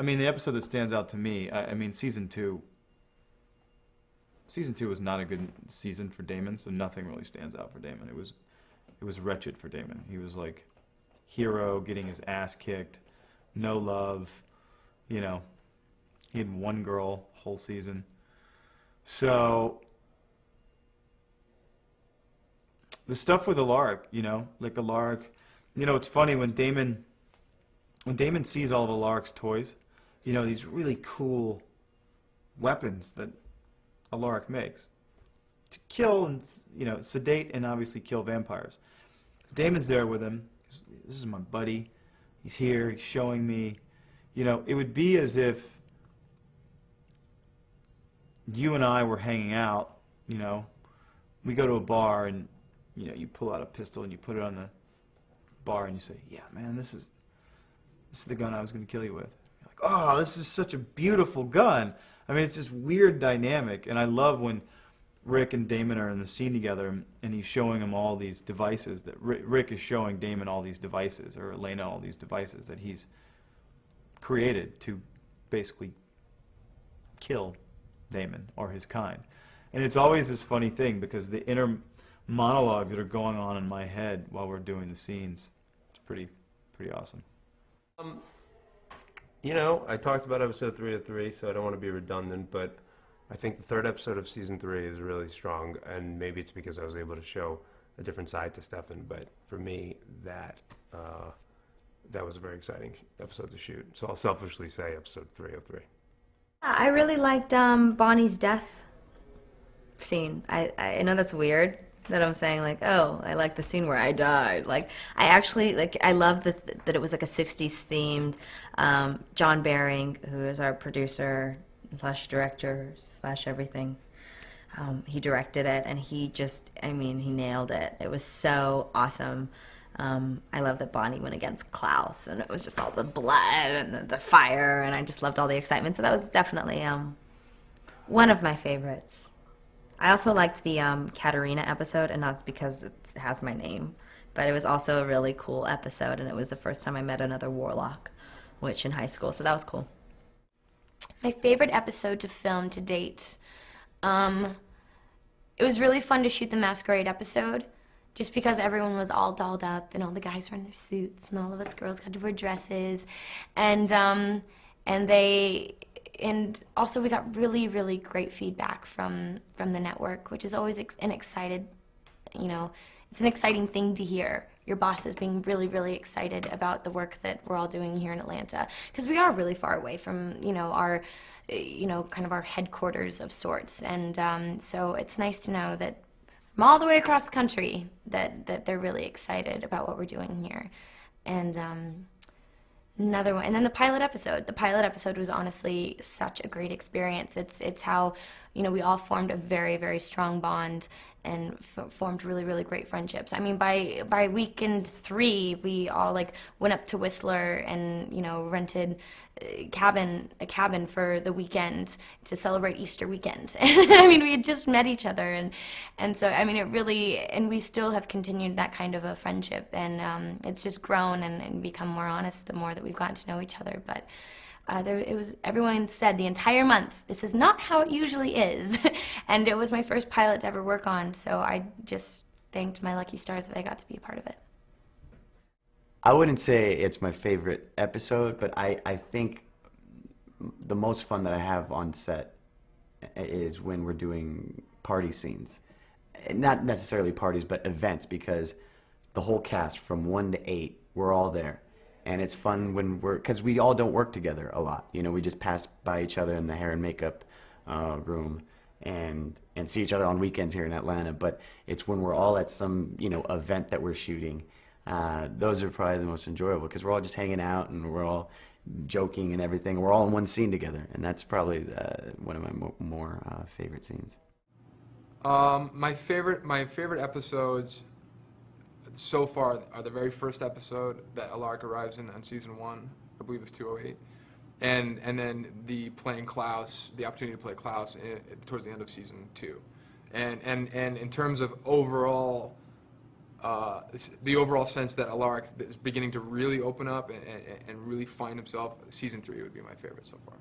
I mean, the episode that stands out to me, I mean, season two was not a good season for Damon, so nothing really stands out for Damon. It was wretched for Damon. He was like hero getting his ass kicked, no love, you know. He had one girl whole season. So the stuff with Alaric, like Alaric, it's funny when Damon sees all of Alaric's toys, these really cool weapons that Alaric makes to kill and sedate and obviously kill vampires. Damon's there with him. This is my buddy. He's here. He's showing me. It would be as if you and I were hanging out. We go to a bar and you pull out a pistol and you put it on the bar and you say, "Yeah, man, this is the gun I was going to kill you with." You're like, "Oh, this is such a beautiful gun." I mean, it's this weird dynamic, and I love when Rick and Damon are in the scene together, and he's showing him all these devices that Rick is showing Damon all these devices, or Elena all these devices that he's created to basically kill Damon or his kind. And it's always this funny thing because the inner monologue that are going on in my head while we're doing the scenes, it's pretty awesome. I talked about episode 3 of 3, so I don't want to be redundant, but I think the third episode of season 3 is really strong, and maybe it's because I was able to show a different side to Stefan, but for me, that was a very exciting episode to shoot. So I'll selfishly say episode 3 of 3. I really liked Bonnie's death scene. I know that's weird that I'm saying like, oh, I like the scene where I died. Like, I actually I love that it was like a '60s themed. John Baring, who is our producer / director / everything, he directed it, and he nailed it. It was so awesome. I love that Bonnie went against Klaus, and it was just all the blood and the fire, and I just loved all the excitement. So that was definitely one of my favorites. I also liked the Katerina episode, and that's because it has my name, but it was also a really cool episode, and it was the first time I met another warlock witch in high school, so that was cool. My favorite episode to film to date, it was really fun to shoot the Masquerade episode, just because everyone was all dolled up and all the guys were in their suits and all of us girls got to wear dresses, and also we got really, really great feedback from the network, which is always it's an exciting thing to hear. Your bosses being really, really excited about the work that we're all doing here in Atlanta, because we are really far away from our kind of our headquarters of sorts, and so it's nice to know that from all the way across the country that they're really excited about what we're doing here. And another one, and then the pilot episode was honestly such a great experience. It's how we all formed a very, very strong bond and formed really, really great friendships. I mean, by weekend 3, we all went up to Whistler and rented a cabin for the weekend to celebrate Easter weekend. I mean, we had just met each other, and so I mean, and we still have continued that kind of a friendship, and it's just grown and become more honest the more that we've gotten to know each other. But everyone said the entire month, this is not how it usually is. And it was my first pilot to ever work on, so I just thanked my lucky stars that I got to be a part of it. I wouldn't say it's my favorite episode, but I think the most fun that I have on set is when we're doing party scenes. Not necessarily parties, but events, because the whole cast from 1 to 8, we're all there. And it's fun when because we all don't work together a lot. We just pass by each other in the hair and makeup room and see each other on weekends here in Atlanta. But it's when we're all at some, event that we're shooting. Those are probably the most enjoyable, because we're all just hanging out and we're all joking and everything. We're all in one scene together, and that's probably one of my more favorite scenes. My favorite episodes so far are the very first episode that Alaric arrives in on season 1, I believe it's 208, and then the playing Klaus, the opportunity to play Klaus towards the end of season 2, and in terms of overall the overall sense that Alaric is beginning to really open up and really find himself, season 3 would be my favorite so far.